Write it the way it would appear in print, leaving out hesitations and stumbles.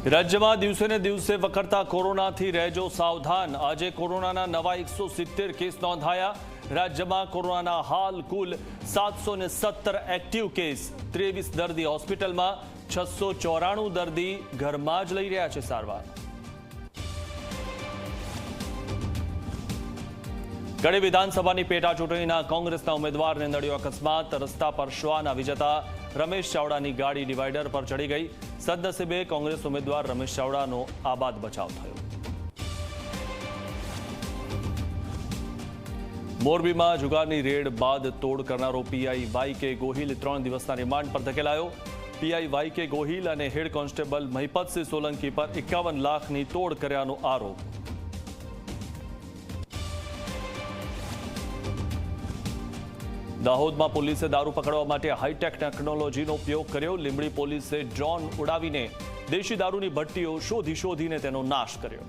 રાજ્યમાં દિવસે ને દિવસે વકરતા કોરોનાથી રહેજો સાવધાન। આજે કોરોનાના નવા 170 કેસ નોંધાયા। રાજ્યમાં કોરોનાના હાલ કુલ 717 એક્ટિવ કેસ, 23 દર્દી હોસ્પિટલમાં, 694 દર્દી ઘરમાં જ લઈ રહ્યા છે સારવાર। કડી વિધાનસભાની પેટા ચૂંટણીના કોંગ્રેસના ઉમેદવારને નડ્યો અકસ્માત। રસ્તા પર શ્વાન આવી જતા રમેશ ચાવડાની ગાડી ડિવાઈડર પર ચડી ગઈ। સદનસીબે કોંગ્રેસ ઉમેદવાર રમેશ ચાવડાનો આબાદ બચાવ થયો। મોરબીમાં જુગારની રેડ બાદ તોડ કરનારો પીઆઈ વાય.કે. ગોહિલ 3 દિવસના રિમાન્ડ પર ધકેલાયો। પીઆઈ વાય.કે. ગોહિલ અને હેડ કોન્સ્ટેબલ મહિપતસિંહ સોલંકી પર 51 લાખની તોડ કર્યાનો આરોપ। દાહોદમાં પોલીસે દારૂ પકડવા માટે હાઈટેક ટેકનોલોજીનો ઉપયોગ કર્યો। લીંબડી પોલીસે ડ્રોન ઉડાવીને દેશી દારૂની ભટ્ટીઓ શોધીને તેનો નાશ કર્યો।